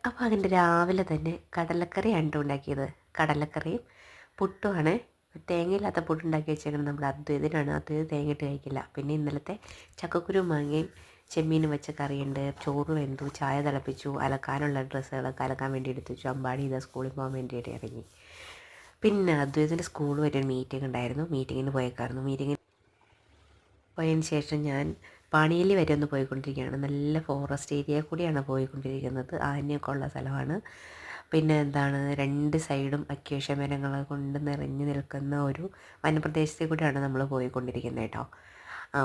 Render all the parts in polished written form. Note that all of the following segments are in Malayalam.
അപ്പോൾ അതിൻ്റെ രാവിലെ തന്നെ കടലക്കറിയാണ് ട്ടോ ഉണ്ടാക്കിയത്. കടലക്കറിയും പുട്ടുമാണ്. തേങ്ങയില്ലാത്ത പുട്ടുണ്ടാക്കി വെച്ചേക്കുന്നത് നമ്മുടെ അദ്വൈതിനാണ്. അദ്വൈത് തേങ്ങയിട്ട് കഴിക്കില്ല. പിന്നെ ഇന്നലത്തെ ചക്കക്കുരു മാങ്ങയും ചെമ്മീനും വെച്ച കറിയുണ്ട്. ചോറ് വെന്തു, ചായ തിളപ്പിച്ചു, അലക്കാനുള്ള ഡ്രസ്സുകളൊക്കെ അലക്കാൻ വേണ്ടി എടുത്തു വെച്ചു. അമ്പാടി ഇതാ സ്കൂളിൽ പോകാൻ വേണ്ടിയിട്ട് ഇറങ്ങി. പിന്നെ അദ്വൈതിൻ്റെ സ്കൂൾ വരെ ഒരു മീറ്റിംഗ് ഉണ്ടായിരുന്നു. മീറ്റിങ്ങിന് പോയേക്കായിരുന്നു. മീറ്റിങ്ങിന് പോയതിന് ശേഷം ഞാൻ പാണിയേലി വരെ ഒന്ന് പോയിക്കൊണ്ടിരിക്കുകയാണ്. നല്ല ഫോറസ്റ്റ് ഏരിയ കൂടിയാണ് പോയിക്കൊണ്ടിരിക്കുന്നത്. ആനയൊക്കെ ഉള്ള സ്ഥലമാണ്. പിന്നെ എന്താണ്, രണ്ട് സൈഡും അക്കേഷ്യ മരങ്ങൾ കൊണ്ട് നിറഞ്ഞു നിൽക്കുന്ന ഒരു വനപ്രദേശത്തിൽ കൂടിയാണ് നമ്മൾ പോയിക്കൊണ്ടിരിക്കുന്നത് കേട്ടോ.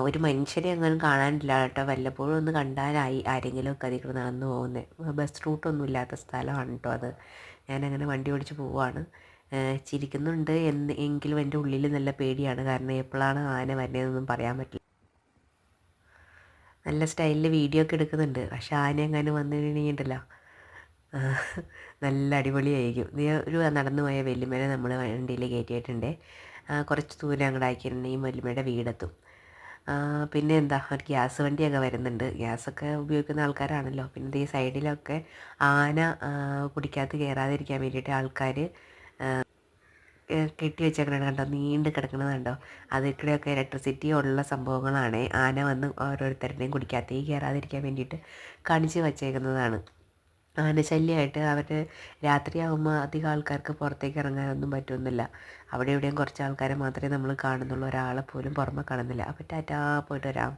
ഒരു മനുഷ്യരെ അങ്ങനെ കാണാനില്ല കേട്ടോ. വല്ലപ്പോഴും ഒന്ന് കണ്ടാലായി ആരെങ്കിലുമൊക്കെ അതിൽ കൂടെ നടന്നു പോകുന്നത്. ബസ് റൂട്ടൊന്നും ഇല്ലാത്ത സ്ഥലമാണ് കേട്ടോ അത്. ഞാനങ്ങനെ വണ്ടി ഓടിച്ച് പോവുകയാണ്. ചിരിക്കുന്നുണ്ട് എങ്കിലും എൻ്റെ ഉള്ളിൽ നല്ല പേടിയാണ്. കാരണം എപ്പോഴാണ് ആന വരുന്നതെന്നൊന്നും പറയാൻ പറ്റില്ല. നല്ല സ്റ്റൈലിൽ വീഡിയോ ഒക്കെ എടുക്കുന്നുണ്ട്. പക്ഷെ ആന എങ്ങാനും വന്നു കഴിഞ്ഞിട്ടുണ്ടല്ലോ, നല്ല അടിപൊളിയായിരിക്കും. നീ ഒരു നടന്നു പോയ വല്യമ്മേനെ നമ്മൾ വണ്ടിയിൽ കയറ്റിയിട്ടുണ്ട്. കുറച്ച് ദൂരം അങ്ങോട്ട് ആക്കിയിട്ടുണ്ടെങ്കിൽ വല്യമ്മയുടെ വീടെത്തും. പിന്നെ എന്താ, ഒരു ഗ്യാസ് വണ്ടിയൊക്കെ വരുന്നുണ്ട്. ഗ്യാസൊക്കെ ഉപയോഗിക്കുന്ന ആൾക്കാരാണല്ലോ. പിന്നെ ഈ സൈഡിലൊക്കെ ആന കുടിക്കകത്ത് കയറാതിരിക്കാൻ വേണ്ടിയിട്ട് ആൾക്കാർ കെട്ടി വെച്ചേക്കണ കണ്ടോ, നീണ്ട് കിടക്കുന്നത് കണ്ടോ. അതിൽ കൂടെയൊക്കെ ഇലക്ട്രിസിറ്റി ഉള്ള സംഭവങ്ങളാണ്. ആന വന്ന് ഓരോരുത്തരുടെയും കുടിക്കകത്തേക്ക് കയറാതിരിക്കാൻ വേണ്ടിയിട്ട് കാണിച്ച് വച്ചേക്കുന്നതാണ്. ആനശല്യമായിട്ട് അവർ രാത്രിയാകുമ്പോൾ അധികം ആൾക്കാർക്ക് പുറത്തേക്ക് ഇറങ്ങാനൊന്നും പറ്റുന്നില്ല. അവിടെ ഇവിടെയും കുറച്ച് ആൾക്കാരെ മാത്രമേ നമ്മൾ കാണുന്നുള്ളൂ. ഒരാളെ പോലും പുറമെ കാണുന്നില്ല. അപ്പോൾ ടാറ്റാ, പോയിട്ട് വരാം.